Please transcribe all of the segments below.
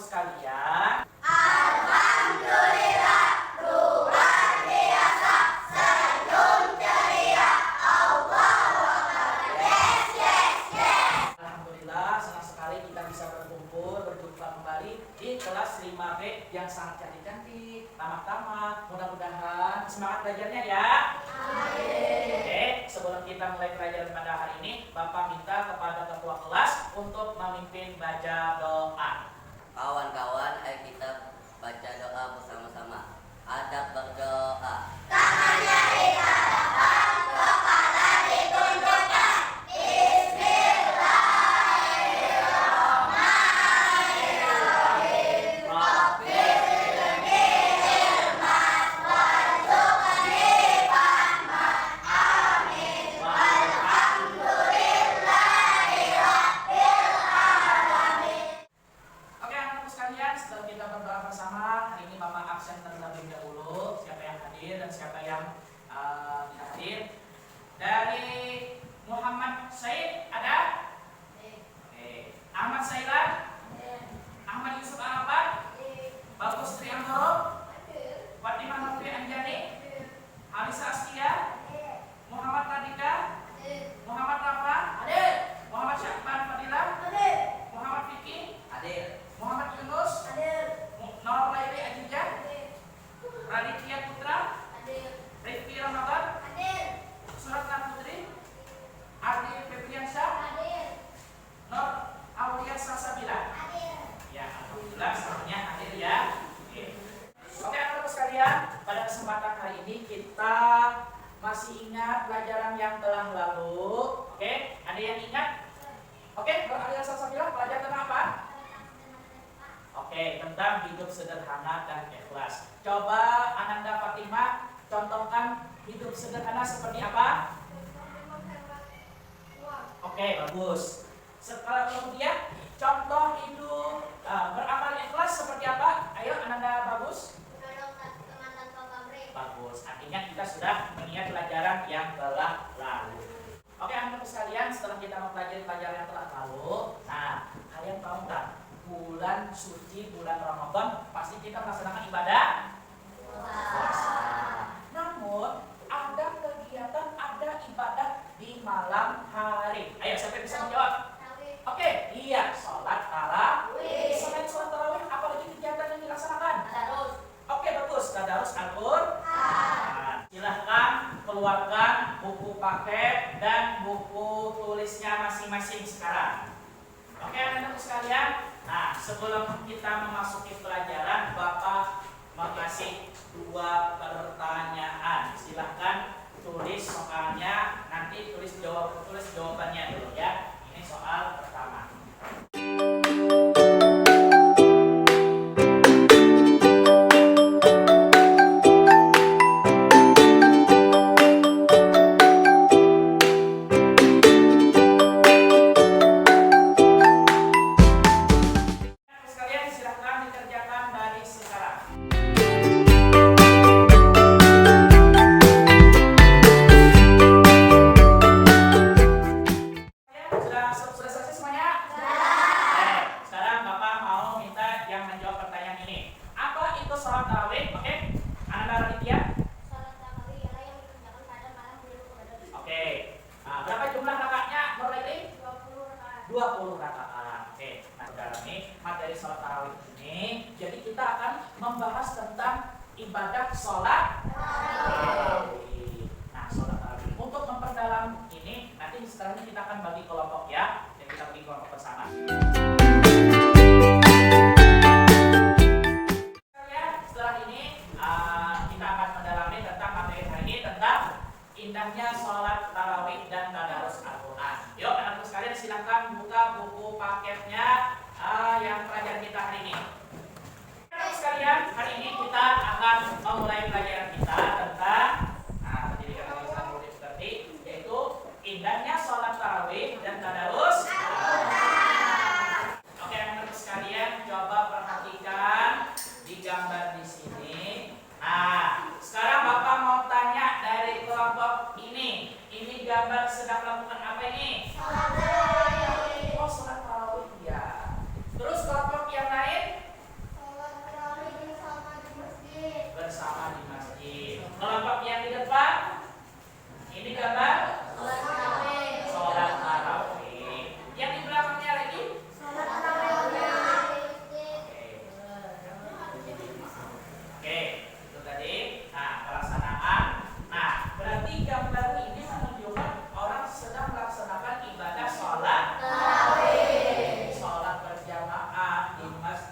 sekalian. Alhamdulillah, luar biasa, senyum ceria, Allahu Akbar, yes, yes, yes. Alhamdulillah, senang sekali kita bisa berkumpul, berjumpa kembali di kelas 5B yang sangat cantik-cantik, tamak-tamak. Mudah-mudahan semangat belajarnya ya. Oke, sebelum kita mulai pelajaran pada hari ini, Bapak minta kepada ketua kelas untuk memimpin baca doa. Kawan-kawan, ayo kita baca doa bersama-sama. Adab berdoa. Tangannya dihadapkan, kepala ditunjukkan. Bismillahirrahmanirrahim. Rabbil zidnil mas warzuqni fahman. Amin. Walhamdulillahi rabbil alamin. Oke, anak-anak sekalian, setelah kita berdoa bersama, hari ini Bapak absen terlebih dahulu. Siapa yang hadir dan siapa yang tidak hadir? Dari Muhammad Said ada? Oke. Ahmad Sailan? Ahmad Yusuf Arafat? Bagus Triantoro? Fatimah Nofri Anjani? Alisa Astia? Muhammad Radika? Muhammad Rafa? Muhammad Syakban Fadilah? Muhammad Fikri? Hadir. Muhammad Yunus? Nur Laili Ajijah? Raditya Putra? Rifki Ramadan? Suratna Putri? Ardi Febriansyah? Nur Aulia Salsabila? Ya, alhamdulillah semuanya hadir ya. Oke, anak-anak sekalian, pada kesempatan hari ini kita masih ingat pelajaran yang telah lalu. Oke, ada yang ingat? Oke, Nur Aulia Salsabila belajar tentang apa? Oke, tentang hidup sederhana dan ikhlas. Coba Ananda Fatimah contohkan hidup sederhana seperti apa? Oke, bagus. Setelah kemudian contoh hidup beramal ikhlas seperti apa? Ayo Ananda, bagus. Bagus. Artinya kita sudah mengingat pelajaran yang telah lalu. Oke, anak-anak sekalian, setelah kita mempelajari pelajaran yang telah lalu, nah, kalian tahu nggak? Bulan suci, bulan Ramadan, pasti kita melaksanakan ibadah puasa. Namun, ada kegiatan, ada ibadah di malam hari. Ayo, siapa yang bisa menjawab? Oke, iya, sholat tarawih. Selain sholat tarawih, apa lagi kegiatan yang dilaksanakan? Oke, bagus. Tadarus Al-Qur'an. Silahkan keluarkan buku paket dan buku tulisnya masing-masing sekarang. Oke, anak-anak sekalian. Nah, sebelum kita memasuki pelajaran, Bapak mengasih 2 pertanyaan. Silahkan tulis soalnya, nanti tulis jawabannya dulu ya. Ini soal pertama. Sekalian silahkan dikerjakan dari sekarang. Sudah selesai semuanya? Oke, sekarang Bapak mau minta yang menjawab pertanyaan ini. Apa itu sholat tarawih? Oke, Ananda Raditya? Oke, nah, berapa jumlah rakaatnya? Nur Laili? 20 rakaat. Oke, nah sekarang ini materi sholat tarawih ini, jadi kita akan membahas tentang ibadah sholat tarawih. Nah, sholat tarawih. Untuk memperdalam ini, nanti sekarang kita akan bagi kelompok ya, dan kita bagi kelompok bersama. Setelah ini kita akan mendalami tentang materi hari ini tentang indahnya sholat tarawih dan tadarus Al-Quran. Yuk, anak-anak sekalian silakan buka buku paketnya yang pelajaran kita hari ini. Anak-anak sekalian, hari ini kita akan memulai pelajaran kita tentang pendidikan Islam multi seperti, yaitu indahnya sholat tarawih dan tadarus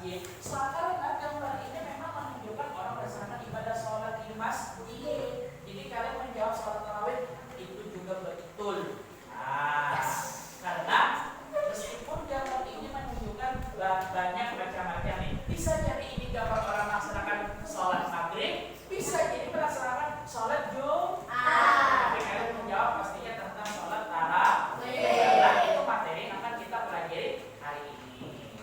masjid. Karena gambar ini memang menunjukkan orang bersama ibadah sholat di masjid. Jadi kalian menjawab sholat tarawih itu juga betul. Karena meskipun gambar ini menunjukkan banyak macam-macam nih, bisa jadi ini gambar orang melaksanakan sholat maghrib, bisa jadi melaksanakan sholat Jumat. Tapi kalian menjawab pastinya tentang sholat tarawih. Karena itu materi yang akan kita pelajari hari ini.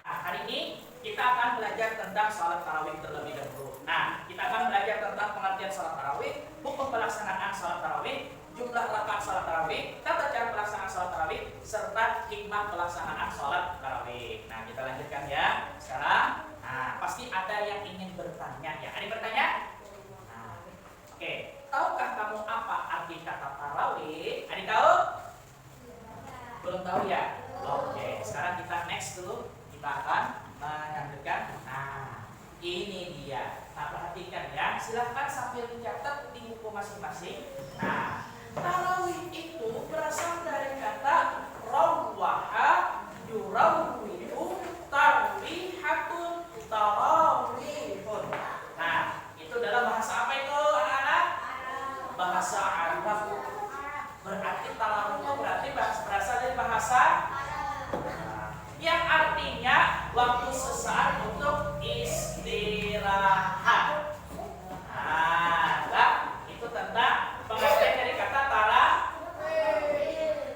Nah, hari ini kita akan belajar tentang sholat tarawih terlebih dahulu. Nah, kita akan belajar tentang pengertian sholat tarawih, hukum pelaksanaan sholat tarawih, jumlah rakaat sholat tarawih, tata cara pelaksanaan sholat tarawih, serta hikmah pelaksanaan sholat tarawih. Nah, kita lanjutkan ya. Sekarang, pasti ada yang ingin bertanya ya. Ada yang bertanya? Oke. Tahukah kamu apa arti kata tarawih? Ada yang tahu? Belum tahu ya? Oke. Sekarang kita next dulu. Kita akan melanjutkan. Nah, ini dia. Nah, perhatikan ya. Silahkan sambil mencatat di buku masing-masing. Nah, tarawih itu berasal dari kata rawwaha yurawwihu tarwihatun tarawihun. Nah, itu dalam bahasa apa itu anak-anak? Bahasa Arab. Berarti tarawih itu berasal dari bahasa yang artinya waktu sesaat untuk istirahat. Itu tentang pengertian dari kata tarawih.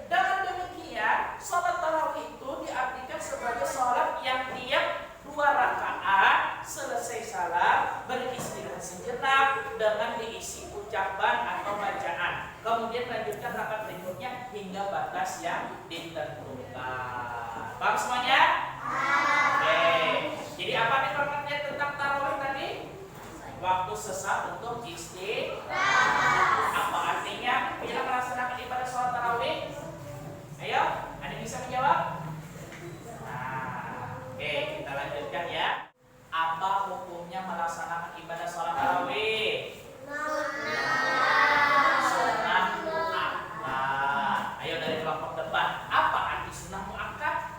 Dengan demikian, sholat tarawih itu diartikan sebagai sholat yang tiap 2 rakaat selesai salat beristirahat sejenak dengan diisi ucapan atau bacaan. Kemudian lanjutkan rakaat berikutnya hingga batas yang ditentukan. Paham semuanya? Oke. Jadi apa nih pengertian tentang tarawih tadi? Waktu sesaat untuk istirahat. Apa artinya bila melaksanakan ibadah sholat tarawih? Ayo, ada yang bisa menjawab? Oke, kita lanjutkan ya. Apa hukumnya melaksanakan ibadah sholat tarawih? Sunnah muakkad. Ayo dari kelompok depan. Apa arti sunnah muakkad?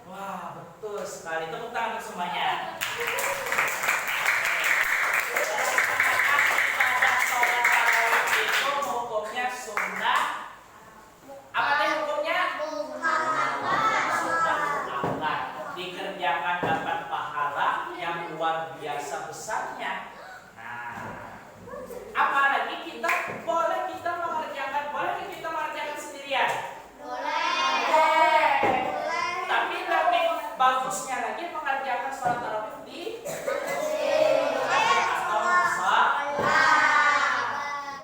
Wah, betul sekali. Tepuk tangan untuk semuanya. Ibadah sholat tarawih itu hukumnya sunnah. Apa tadi hukumnya? Sunnah muakkad. Dikerjakan dapat pahala yang luar biasa besarnya. Nah, apalagi kita mengerjakan sendirian. Boleh. Tapi lebih bagusnya lagi mengerjakan sholat tarawih di atau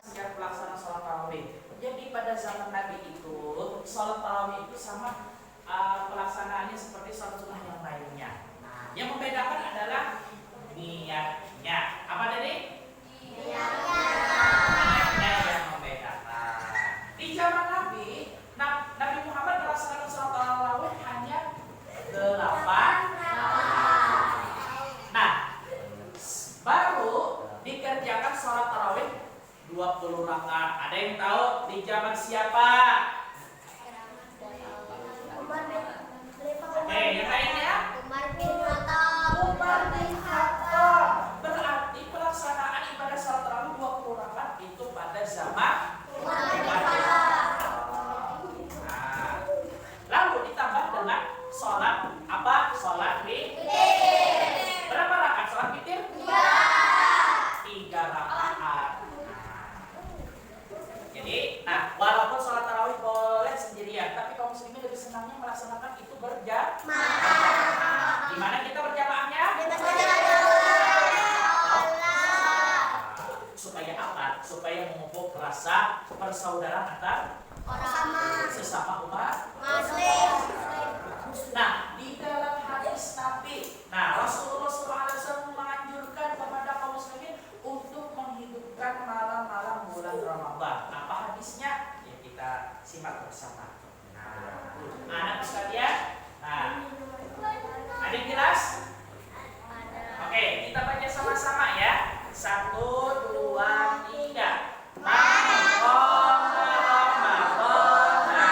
setiap pelaksanaan sholat tarawih. Jadi pada zaman Nabi itu sholat tarawih itu sama pelaksanaannya seperti sholat sunnah yang lainnya. Nah, yang membedakan adalah niatnya. Apa tadi? Niatnya yang membedakan. Di zaman Nabi Muhammad melaksanakan sholat tarawih hanya 8. Nah, baru dikerjakan sholat tarawih 20 rakaat. Ada yang tahu di zaman siapa? Oke, yang lainnya? Umar bin Khattab. Berarti pelaksanaan ibadah sholat tarawih 20 rakaat itu pada zaman Umar bin Khattab. Nah, lalu ditambah dengan sholat apa? Sholat witir. Berapa rakaat sholat witir? 3 rakaat. Jadi, walaupun sholat tarawih boleh sendirian, tapi kaum muslimin lebih senangnya melaksanakan itu berjamaah. Di mana kita berjamaahnya? Supaya apa? Supaya memupuk rasa persaudaraan antar sesama umat Muslim. Nah, di dalam hadis Nabi, Rasulullah SAW menganjurkan kepada kaum muslimin untuk menghidupkan malam-malam bulan Ramadan. Apa hadisnya? Ya kita simak bersama. Anak sekalian, ada yang jelas? Oke, kita baca sama-sama ya. 1, 2, 3. Man qama Ramadhana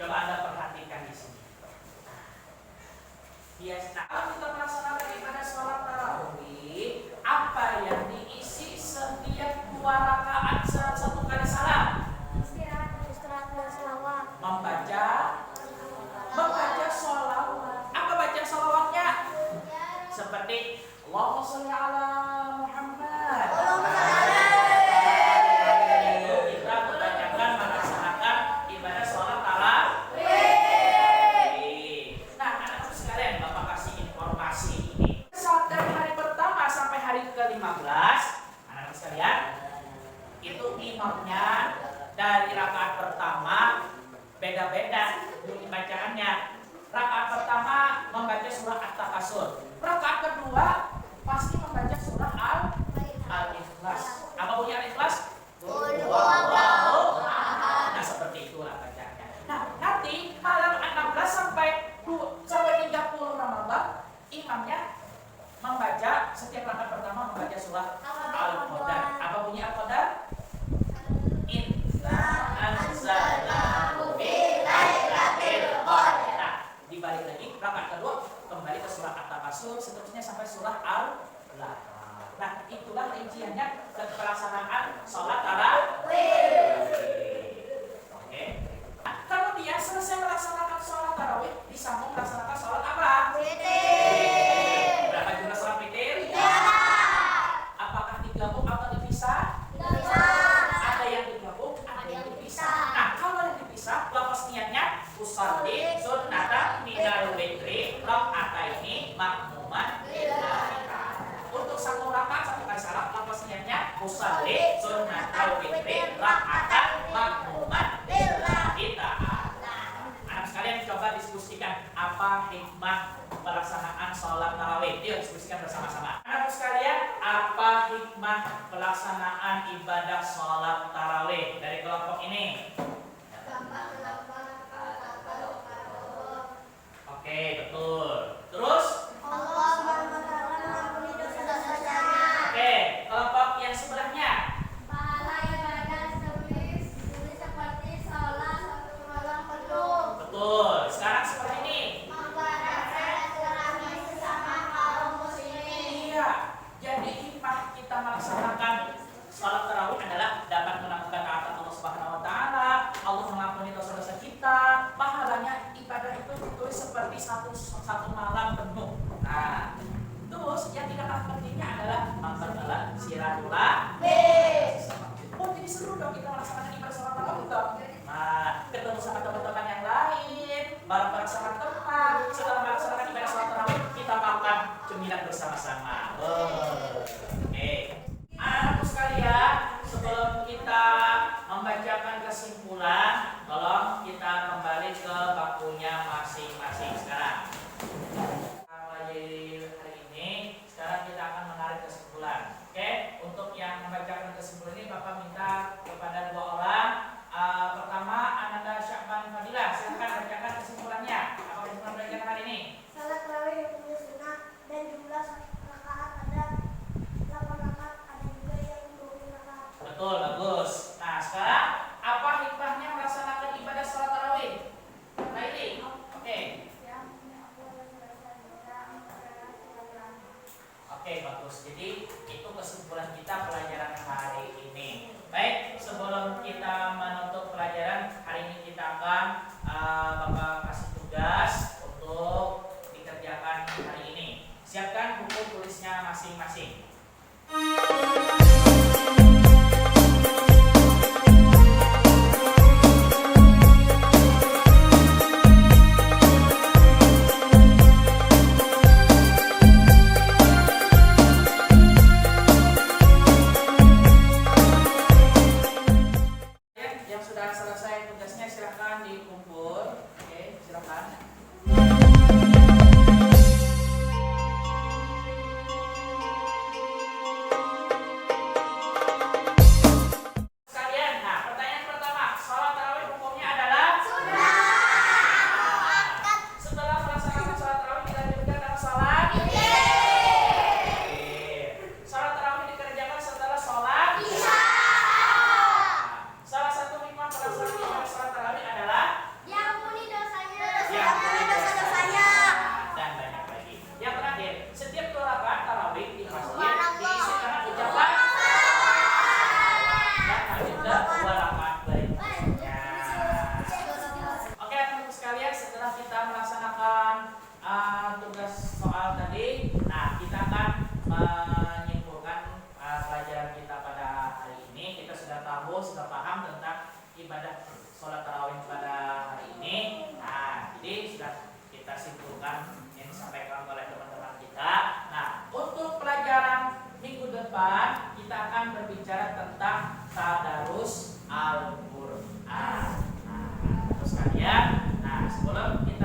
Coba Anda perhatikan di sini. Biasa kalau kita melaksanakan ibadah sholat tarawih, apa yang diisi setiap 2 rakaat satu kali salam? Istirahat dan selawat. Membaca sholawat. Apa baca sholawatnya? Seperti Allahumma sholli ala Muhammad. Kita kebanyakan melaksanakan ibadah sholat tarawih. Nah, anak-anak sekalian, Bapak kasih informasi ini. Saat dari hari pertama sampai hari ke-15, anak-anak sekalian, itu imamnya dari rakaat pertama beda-beda bunyi bacaannya. Rakaat pertama membaca surah At-Takasur. Rakaat kedua pasti membaca surah Al-Ikhlas. Apa bunyi Al-Ikhlas? Nah, seperti itulah bacaannya. Nah, nanti malam 16 sampai 30 Ramadan, imamnya membaca setiap rakaat pertama membaca surah Al-Qadar. Apa bunyi Al-Qadar? Inna anzalnahu fi lailatul qadar. Nah, dibalik lagi rakaat kedua kembali ke surah At-Takasur, seterusnya sampai surah Al-Baqarah. Nah, itulah rinciannya dan pelaksanaan sholat tarawih. Oke. Nah, kalau dia selesai melaksanakan sholat tarawih, disambung melaksanakan sholat apa? Witir. Berapa jumlah sholat witir? Apakah digabung atau dipisah? Ada yang digabung, ada yang dipisah. Nah, kalau yang dipisah, lafaz niatnya usolli sunnatan minal witri raka'ataini makmuman lillahi. Untuk satu rakaat satu kali salam, lafaz niatnya usolli sunnatal witri raka'atan makmuman lillahi ta'ala. Anak sekalian coba diskusikan apa hikmah pelaksanaan sholat tarawih. Yuk diskusikan bersama-sama. Anak sekalian, apa hikmah pelaksanaan ibadah sholat tarawih dari kelompok ini? Oke, betul. Terus? Oke, kelompok yang sebelahnya. Betul. Sekarang seperti ini. Iya. Jadi hikmah kita melaksanakan sholat tarawih adalah dapat menambahkan taatan Allah Subhanahu Wa Taala. Allah mengampuni dosa-dosa kita. Pahalanya ibadah itu ditulis seperti satu malam penuh. Nah, terus yang tidak kalah pentingnya adalah memperdalam silaturahmi. Oh, jadi seru dong kita melaksanakan ibadah sholat tarawih dong. Nah, ketemu sama teman-teman yang lain, bareng-bareng sama teman. Setelah melaksanakan ibadah sholat tarawih, kita makan cemilan bersama-sama. Oke. Anak-anakku sekalian, sebelum kita membacakan kesimpulan, tolong kita kembali ke bakunya masing-masing sekarang. Hari ini, sekarang kita akan menarik kesimpulan. Oke, untuk yang membacakan kesimpulan ini, Bapak minta kepada 2 orang. Pertama, Ananda Syakban Fadilah, silakan bacakan kesimpulannya. Apa kesimpulan belajar hari ini? Salat tarawih hukumnya sunnah dan jumlah rakaat ada 8 rakaat, ada juga yang 20 rakaat. Betul, bagus. Nah, sekarang apa hikmahnya melaksanakan ibadah sholat tarawih? Baik, oke. Oke, bagus. Jadi itu kesimpulan kita pelajaran hari ini. Baik, sebelum kita menutup pelajaran hari ini, kita akan Bapak kasih tugas untuk dikerjakan hari ini. Siapkan buku tulisnya masing-masing. Yang sudah selesai tugasnya silahkan dikumpul. Oke, silahkan. diampuni dosa-dosanya. Dan banyak lagi. Yang terakhir, setiap 2 rakaat tarawih di masjid diisi dengan ucapan dan ada 2 rakaat berikutnya. Oke, teman-teman sekalian, setelah kita melaksanakan tugas soal tadi, nah kita akan menyimpulkan pelajaran kita pada hari ini. Kita sudah tahu, sudah paham tentang ibadah sholat tarawih pada hari ini. Nah, jadi sudah kita simpulkan yang disampaikan oleh teman-teman kita. Nah, untuk pelajaran minggu depan kita akan berbicara tentang tadarus Al-Qur'an. Nah, terus kalian, nah sebelum kita